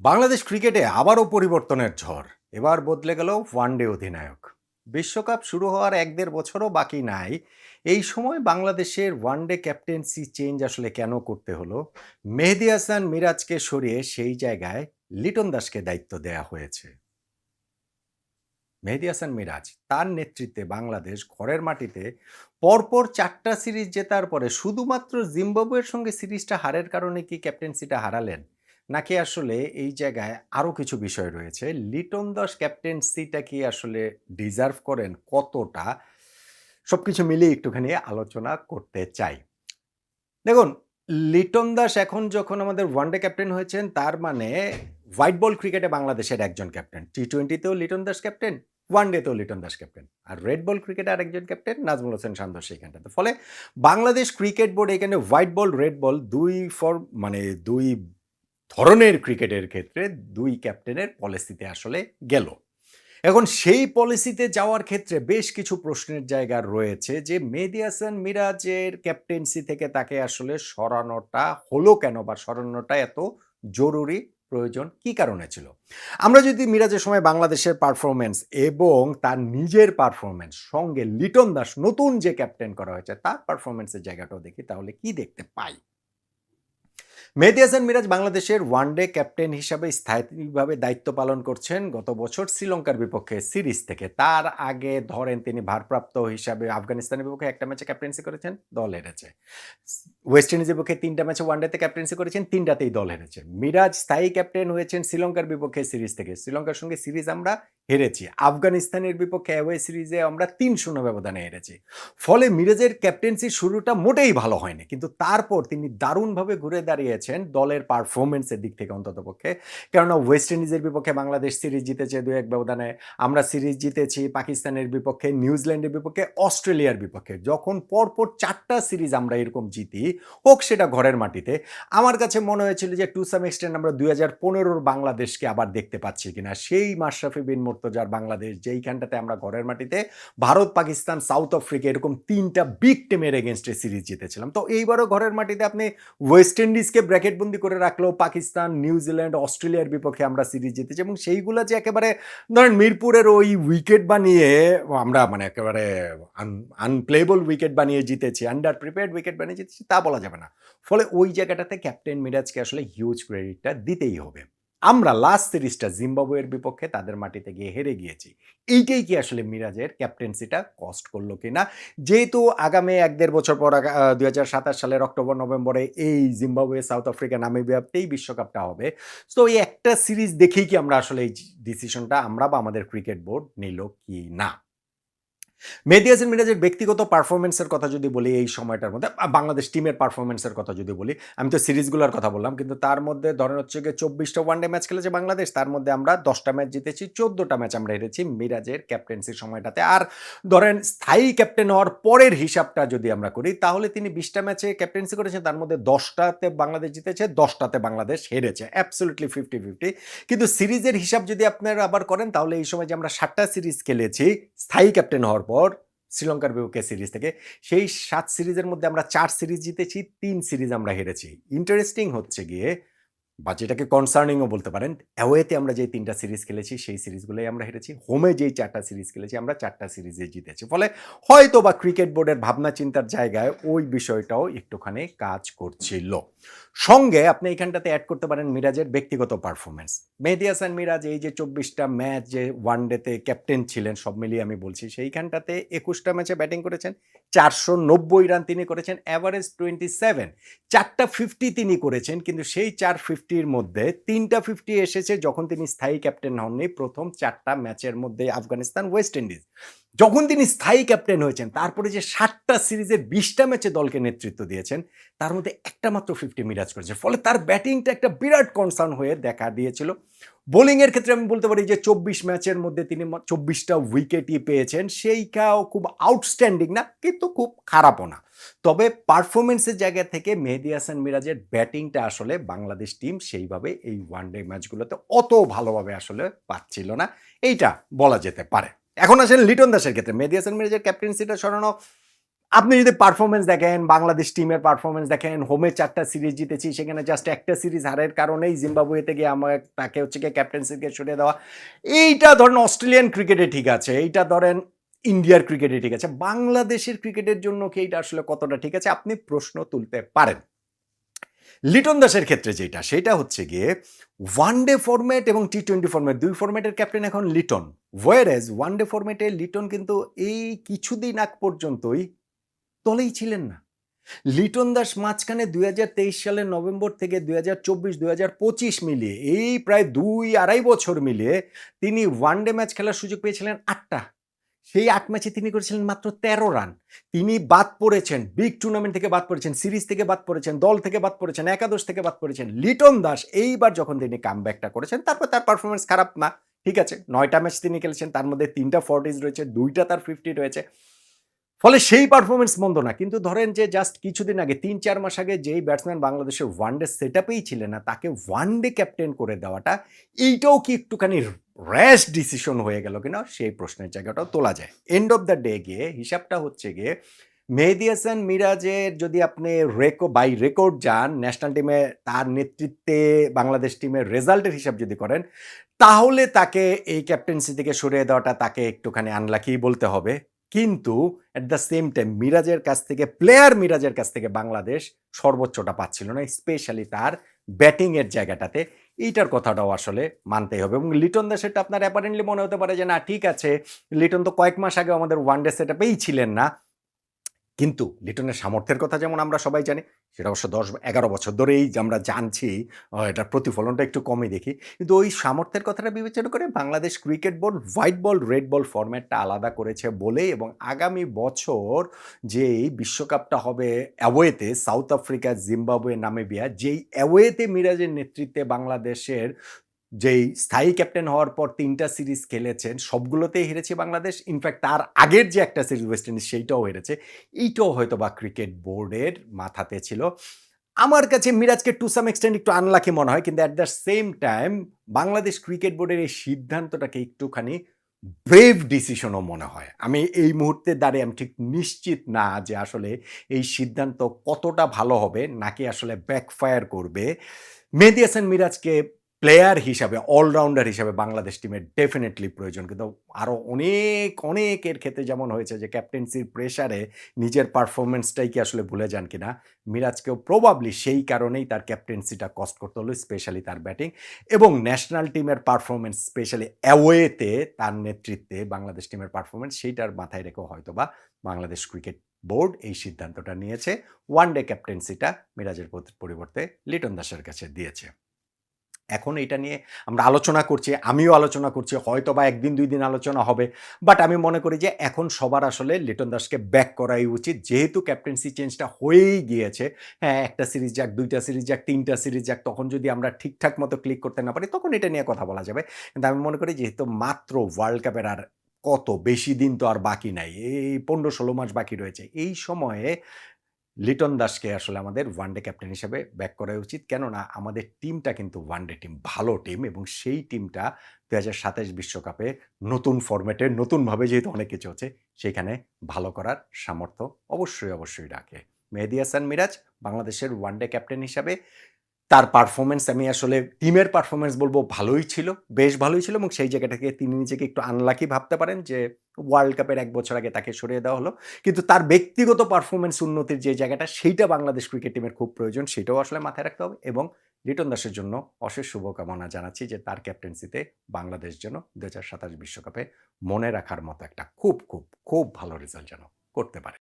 বাংলাদেশ ক্রিকেটে আবারও পরিবর্তনের ঝড়। এবার বদলে গেল ওয়ানডে অধিনায়ক। বিশ্বকাপ শুরু হওয়ার 1-1.5 বছরও বাকি নাই। এই সময় বাংলাদেশের ওয়ানডে ক্যাপ্টেন্সি চেঞ্জ আসলে কেন করতে হলো? মেহেদী হাসান মিরাজকে সরিয়ে সেই জায়গায় লিটন দাসকে দায়িত্ব দেয়া হয়েছে। মেহেদী হাসান মিরাজ তার নেতৃত্বে বাংলাদেশ ঘরের মাটিতে পরপর 4টা সিরিজ জেতার পরে শুধুমাত্র জিম্বাবুয়ের সঙ্গে সিরিজটা হারের কারণে কি ক্যাপ্টেন্সিটা হারালেন, নাকি আসলে এই জায়গায় আরও কিছু বিষয় রয়েছে? লিটন দাস ক্যাপ্টেন্সিটা কি আসলে ডিজার্ভ করেন কতটা? সবকিছু মিলিয়ে একটুখানি আলোচনা করতে চাই। দেখুন, লিটন দাস এখন যখন আমাদের ওয়ানডে ক্যাপ্টেন হয়েছেন, তার মানে হোয়াইট বল ক্রিকেটে বাংলাদেশের একজন ক্যাপ্টেন। টি-20তেও লিটন দাস ক্যাপ্টেন, ওয়ানডেতেও লিটন দাস ক্যাপ্টেন। আর রেড বল ক্রিকেটে আরেকজন ক্যাপ্টেন নাজমুল হোসেন শান্ত সেইখানটাতে। ফলে বাংলাদেশ ক্রিকেট বোর্ড এখানে হোয়াইট বল, রেড বল ২ ধরনের ক্রিকেটের ক্ষেত্রে ২ ক্যাপ্টেনের পলিসিতে আসলে গেল। এখন সেই পলিসিতে যাওয়ার ক্ষেত্রে বেশ কিছু প্রশ্নের জায়গা রয়েছে যে মেহেদী হাসান মিরাজের ক্যাপ্টেন্সি থেকে তাকে আসলে সরানোটা হলো কেন, বা সরানোটা এত জরুরি প্রয়োজন কি কারণে ছিল? আমরা যদি মিরাজের সময় বাংলাদেশের পারফরম্যান্স এবং তার নিজের পারফরম্যান্স সঙ্গে লিটন দাস নতুন যে ক্যাপ্টেন করা হয়েছে তার পারফরম্যান্সের জায়গাটাও দেখি, তাহলে কি দেখতে পাই? মেহেদী হাসান মিরাজ বাংলাদেশের ওয়ানডে ক্যাপ্টেন হিসাবে স্থায়ীভাবে দায়িত্ব পালন করছেন গত বছর শ্রীলঙ্কার বিপক্ষে সিরিজ থেকে। তার আগে ধরেন তিনি ভারপ্রাপ্ত হিসাবে আফগানিস্তানের বিপক্ষে একটা ম্যাচে ক্যাপ্টেন্সি করেছেন, দল হেরেছে। ওয়েস্ট ইন্ডিজের বিপক্ষে 3টা ম্যাচে ওয়ানডেতে ক্যাপ্টেন্সি করেছেন, 3টাতেই দল হেরেছে। মিরাজ স্থায়ী ক্যাপ্টেন হয়েছেন শ্রীলঙ্কার বিপক্ষে সিরিজ থেকে। শ্রীলঙ্কার সঙ্গে সিরিজ আমরা হেরেছি। আফগানিস্তানের বিপক্ষে অ্যাওয়ে সিরিজে আমরা ৩-০ ব্যবধানে হেরেছি। ফলে মিরাজের ক্যাপ্টেন্সির শুরুটা মোটেই ভালো হয়নি, কিন্তু তারপর তিনি দারুণভাবে ঘুরে দাঁড়িয়েছেন দলের পারফরমেন্সের দিক থেকে অন্ততপক্ষে। কেননা ওয়েস্ট ইন্ডিজের বিপক্ষে বাংলাদেশ সিরিজ জিতেছে ২-১ ব্যবধানে। আমরা সিরিজ জিতেছি পাকিস্তানের বিপক্ষে, নিউজিল্যান্ডের বিপক্ষে, অস্ট্রেলিয়ার বিপক্ষে। যখন পরপর 4টা সিরিজ আমরা এরকম জিতি, হোক সেটা ঘরের মাটিতে, আমার কাছে মনে হয়েছিল যে টু সাম এক্সটেন্ট আমরা ২০১৫-র বাংলাদেশকে আবার দেখতে পাচ্ছি কিনা। সেই মাশরাফি বিন মুর্তজার বাংলাদেশ, যেইখানটাতে আমরা ঘরের মাটিতে ভারত, পাকিস্তান, সাউথ আফ্রিকা এরকম 3টা বিগ টিমের এগেনস্টে সিরিজ জিতেছিলাম। তো এইবারও ঘরের মাটিতে আপনি ওয়েস্ট ইন্ডিজকে ব্র্যাকেটবন্দি করে রাখলেও পাকিস্তান, নিউজিল্যান্ড, অস্ট্রেলিয়ার বিপক্ষে আমরা সিরিজ জিতেছি, এবং সেইগুলো যে একেবারে ধরেন মিরপুরের ওই উইকেট বানিয়ে আমরা মানে একেবারে আনপ্লেয়েবল উইকেট বানিয়ে জিতেছি, আন্ডার প্রিপেয়ার্ড উইকেট বানিয়ে জিতেছি, তা বলা যাবে না। ফলে ওই জায়গাটাতে ক্যাপ্টেন মিরাজকে আসলে হিউজ ক্রেডিটটা দিতেই হবে। আমরা লাস্ট সিরিজটা জিম্বাবুয়ের বিপক্ষে তাদের মাটিতে গিয়ে হেরে গিয়েছি। এইটাই কি আসলে মিরাজের ক্যাপ্টেন্সিটা কস্ট করলো কিনা? যেহেতু আগামী ১-১.৫ বছর পর ২০২৭ সালের অক্টোবর-নভেম্বরে এই জিম্বাবুয়ে, সাউথ আফ্রিকা, নামিবিয়াতেই বিশ্বকাপটা হবে। সো এই একটা সিরিজ দেখেই কি আমরা আসলে এই ডিসিশনটা আমরা বা আমাদের ক্রিকেট বোর্ড নিল কি না? মেহেদী হাসান মিরাজের ব্যক্তিগত পারফরম্যান্সের কথা যদি বলি এই সময়টার মধ্যে, বাংলাদেশ টিমের পারফরম্যান্সের কথা যদি বলি, আমি তো সিরিজগুলোর কথা বললাম, কিন্তু তার মধ্যে ধরেন হচ্ছে গিয়ে ২৪টা ওয়ানডে ম্যাচ খেলেছে বাংলাদেশ, তার মধ্যে আমরা 10টা ম্যাচ জিতেছি, 14টা ম্যাচ আমরা হেরেছি মিরাজের ক্যাপ্টেন্সির সময়টাতে। আর ধরেন স্থায়ী ক্যাপ্টেন হওয়ার পরের হিসাবটা যদি আমরা করি, তাহলে তিনি 20টা ম্যাচে ক্যাপ্টেন্সি করেছেন, তার মধ্যে 10টাতে বাংলাদেশ জিতেছে, 10টাতে বাংলাদেশ হেরেছে, অ্যাবসলিউটলি 50-50। কিন্তু সিরিজের হিসাব যদি আপনারা আবার করেন, তাহলে এই সময় যে আমরা 7টা সিরিজ খেলেছি স্থায়ী ক্যাপ্টেন হওয়ার পর শ্রীলঙ্কার বিপক্ষে সিরিজ থেকে, সেই 7 সিরিজের মধ্যে আমরা 4 সিরিজ জিতেছি, 3 সিরিজ আমরা হেরেছি। ইন্টারেস্টিং হচ্ছে গিয়ে, বা যেটাকে কনসার্নিংও বলতে পারেন, অ্যাওয়েতে আমরা যেই 3টা সিরিজ খেলেছি সেই সিরিজগুলোই আমরা হেরেছি। হোমে যেই 4টা সিরিজ খেলেছি আমরা 4টা সিরিজে জিতেছি। ফলে হয়তোবা ক্রিকেট বোর্ডের ভাবনা চিন্তার জায়গায় ওই বিষয়টাও একটুখানি কাজ করছিল। সঙ্গে আপনি এখানটাতে এড করতে পারেন মিরাজের ব্যক্তিগত পারফরম্যান্স। মেহেদী হাসান মিরাজ এই যে 24টা ম্যাচ যে ওয়ানডেতে ক্যাপ্টেন ছিলেন, সব মিলিয়ে আমি বলছি, সেইখানটাতে 21টা ম্যাচে ব্যাটিং করেছেন, 490 রান তিনি করেছেন, অ্যাভারেজ 27, 4টা 50 তিনি করেছেন, কিন্তু সেই 450-র মধ্যে 3টা 50 এসেছে যখন তিনি স্থায়ী ক্যাপ্টেন হননি প্রথম 4টা ম্যাচের মধ্যে আফগানিস্তান, ওয়েস্ট ইন্ডিজ। যখন তিনি স্থায়ী ক্যাপ্টেন হয়েছেন, তারপরে যে 7টা সিরিজের 20টা ম্যাচে দলকে নেতৃত্ব দিয়েছেন, তার মধ্যে একটা মাত্র 50 মিরাজ করেছে। ফলে তার ব্যাটিংটা একটা বিরাট কনসার্ন হয়ে দেখা দিয়েছিল। বোলিংয়ের ক্ষেত্রে আমি বলতে পারি যে 24 ম্যাচের মধ্যে তিনি 24টা উইকেটই পেয়েছেন, সেইটাও খুব আউটস্ট্যান্ডিং না, কিন্তু খুব খারাপও না। তবে পারফরমেন্সের জায়গা থেকে মেহেদী হাসান মিরাজের ব্যাটিংটা আসলে বাংলাদেশ টিম সেইভাবে এই ওয়ানডে ম্যাচগুলোতে অত ভালোভাবে আসলে পাচ্ছিল না, এইটা বলা যেতে পারে। এখন আসেন লিটন দাসের ক্ষেত্রে। মেহেদী হাসান মিরাজের ক্যাপ্টেন্সিটা সরানো আপনি যদি পারফরম্যান্স দেখেন, বাংলাদেশ টিমের পারফরম্যান্স দেখেন, হোমে ৪ টা সিরিজ জিতেছি, সেখানে জাস্ট একটা সিরিজ হারের কারণেই জিম্বাবুয়েতে গিয়ে তাকে হচ্ছে গিয়ে ক্যাপ্টেন্সি থেকে সরিয়ে দেওয়া। এইটা ধরেন অস্ট্রেলিয়ান ক্রিকেটে ঠিক আছে, এইটা ধরেন ইন্ডিয়ার ক্রিকেটে ঠিক আছে। বাংলাদেশের ক্রিকেটের জন্য কি এইটা আসলে কতটা ঠিক আছে? আপনি প্রশ্ন তুলতে পারেন। লিটন দাসের ক্ষেত্রে যেটা, সেটা হচ্ছে গিয়ে ওয়ানডে ফরম্যাট এবং টি-20 ফরম্যাট ২ ফরম্যাটের ক্যাপ্টেন এখন লিটন। whereas ওয়ানডে ফরম্যাটে লিটন কিন্তু এই কিছুদিন আগ পর্যন্তই দলেই ছিলেন না। লিটন দাস মাঝখানে ২০২৩ সালের নভেম্বর থেকে ২০২৪-২০২৫ মিলিয়ে এই প্রায় ২-২.৫ বছর মিলিয়ে তিনি ওয়ানডে ম্যাচ খেলার সুযোগ পেয়েছিলেন ৮ টা। সেই ৮ ম্যাচে তিনি করেছিলেন মাত্র ১৩ রান। তিনি বাদ পড়েছেন, বিগ টুর্নামেন্ট থেকে বাদ পড়েছেন, সিরিজ থেকে বাদ পড়েছেন, দল থেকে বাদ পড়েছেন, একাদশ থেকে বাদ পড়েছেন। লিটন দাস এইবার যখন তিনি কামব্যাকটা করেছেন, তারপর তার পারফরম্যান্স খারাপ না। ঠিক আছে, ৯ টা ম্যাচ তিনি খেলেছেন, তার মধ্যে ৩ টা 40s রয়েছে, ২ টা তার 50 রয়েছে। ফলে সেই পারফরম্যান্স মন্দ না। কিন্তু ধরেন যে জাস্ট কিছুদিন আগে ৩-৪ মাস আগে যেই ব্যাটসম্যান বাংলাদেশের ওয়ানডে সেটআপেই ছিলেন না, তাকে ওয়ানডে ক্যাপ্টেন করে দেওয়াটা, এইটাও কি একটুখানি র‍্যাশ ডিসিশন হয়ে গেল কিনা? সেই প্রশ্নের জায়গাটাও তোলা যায়। এন্ড অফ দ্য ডে গিয়ে হিসাবটা হচ্ছে গিয়ে মেহেদী হাসান মিরাজের যদি আপনি বাই রেকর্ড যান, ন্যাশনাল টিমে তার নেতৃত্বে বাংলাদেশ টিমের রেজাল্টের হিসাব যদি করেন, তাহলে তাকে এই ক্যাপ্টেন্সি থেকে সরিয়ে দেওয়াটা তাকে একটুখানি আনলাকিই বলতে হবে। কিন্তু এট দ্য সেম টাইম মিরাজের কাছ থেকে বাংলাদেশ সর্বোচ্চটা পাচ্ছিল না, স্পেশালি তার ব্যাটিংয়ের জায়গাটাতে। এইটার কথাটাও আসলে মানতেই হবে। এবং লিটন দাসেরটা আপনার অ্যাপারেন্টলি মনে হতে পারে যে না ঠিক আছে, লিটন তো কয়েক মাস আগে আমাদের ওয়ানডে সেটআপেই ছিলেন না। কিন্তু লিটনের সামর্থ্যের কথা যেমন আমরা সবাই জানি, সেটা অবশ্য ১০-১১ বছর ধরেই যে আমরা জানছি, এটার প্রতিফলনটা একটু কমই দেখি। কিন্তু ওই সামর্থ্যের কথাটা বিবেচনা করে Bangladesh cricket board white ball, red বল ফরম্যাটটা আলাদা করেছে বলেই, এবং আগামী বছর যেই বিশ্বকাপটা হবে অ্যাওয়েতে সাউথ আফ্রিকা, জিম্বাবুয়ে, নামিবিয়া, যেই অ্যাওয়েতে মিরাজের নেতৃত্বে বাংলাদেশের যেই স্থায়ী ক্যাপ্টেন হওয়ার পর ৩ টা সিরিজ খেলেছেন, সবগুলোতেই হেরেছে বাংলাদেশ। ইনফ্যাক্ট তার আগের যে একটা সিরিজ ওয়েস্ট ইন্ডিজ, সেইটাও হেরেছে। এইটাও হয়তোবা ক্রিকেট বোর্ডের মাথাতে ছিল। আমার কাছে মিরাজকে টু সাম এক্সটেন্ট একটু আনলাকি মনে হয়। কিন্তু at the same time Bangladesh cricket বোর্ডের এই সিদ্ধান্তটাকে একটুখানি ব্রেভ ডিসিশনও মনে হয়। আমি এই মুহূর্তে দাঁড়িয়ে আমি ঠিক নিশ্চিত না যে আসলে এই সিদ্ধান্ত কতটা ভালো হবে, নাকি আসলে ব্যাকফায়ার করবে। মেহেদী হাসান মিরাজকে প্লেয়ার হিসাবে, অলরাউন্ডার হিসাবে বাংলাদেশ টিমের ডেফিনিটলি প্রয়োজন। কিন্তু আরো অনেকের ক্ষেত্রে যেমন হয়েছে যে ক্যাপ্টেন্সির প্রেশারে নিজের পারফরম্যান্সটাই কি আসলে ভুলে যান কিনা? মিরাজকেও প্রবাবলি সেই কারণেই তার ক্যাপ্টেন্সিটা কস্ট করতে হলো, স্পেশালি তার ব্যাটিং এবং ন্যাশনাল টিমের পারফরম্যান্স, স্পেশালি অ্যাওয়েতে তার নেতৃত্বে বাংলাদেশ টিমের পারফরম্যান্স, সেইটার মাথায় রেখেও হয়তোবা বাংলাদেশ ক্রিকেট বোর্ড এই সিদ্ধান্তটা নিয়েছে। ওয়ানডে ক্যাপ্টেন্সিটা মিরাজের পরিবর্তে লিটন দাসের কাছে দিয়েছে। এখন এটা নিয়ে আমরা আলোচনা করছি, আমিও আলোচনা করছি, হয়তোবা ১ দিন ২ দিন আলোচনা হবে। বাট আমি মনে করি যে এখন সবার আসলে লিটন দাসকে ব্যাক করাই উচিত। যেহেতু ক্যাপ্টেন্সি চেঞ্জটা হয়েই গিয়েছে। হ্যাঁ, ১ টা সিরিজ যাক, ২ টা সিরিজ যাক, ৩ টা সিরিজ যাক, তখন যদি আমরা ঠিকঠাক মতো ক্লিক করতে না পারি, তখন এটা নিয়ে কথা বলা যাবে। কিন্তু আমি মনে করি যেহেতু মাত্র ওয়ার্ল্ড কাপের আর কত বেশি দিন তো আর বাকি নাই। এই ১৫-১৬ মাস বাকি রয়েছে। এই সময়ে লিটন দাসকে আসলে আমাদের ওয়ানডে ক্যাপ্টেন হিসেবে ব্যাক করা উচিত। কেননা আমাদের টিমটা কিন্তু ওয়ানডে টিম, ভালো টিম, এবং সেই টিমটা ২০২৭ বিশ্বকাপে নতুন ফরম্যাটে নতুনভাবে যেহেতু অনেক কিছু হচ্ছে, সেখানে ভালো করার সামর্থ্য অবশ্যই রাখে। মেহেদী হাসান মিরাজ বাংলাদেশের ওয়ানডে ক্যাপ্টেন হিসাবে তার পারফরম্যান্স, আমি আসলে টিমের পারফরম্যান্স বলব ভালোই ছিল, বেশ ভালোই ছিল, এবং সেই জায়গা থেকে তিনি নিজেকে একটু আনলাকি ভাবতে পারেন যে ওয়ার্ল্ড কাপের ১ বছর আগে তাকে সরিয়ে দেওয়া হলো। কিন্তু তার ব্যক্তিগত পারফরম্যান্স উন্নতির যে জায়গাটা, সেইটা বাংলাদেশ ক্রিকেট টিমের খুব প্রয়োজন, সেটাও আসলে মাথায় রাখতে হবে। এবং লিটন দাসের জন্য অশেষ শুভকামনা জানাচ্ছি যে তার ক্যাপ্টেন্সিতে বাংলাদেশ যেন ২০২৭ বিশ্বকাপে মনে রাখার মতো একটা খুব ভালো রেজাল্ট যেন করতে পারে।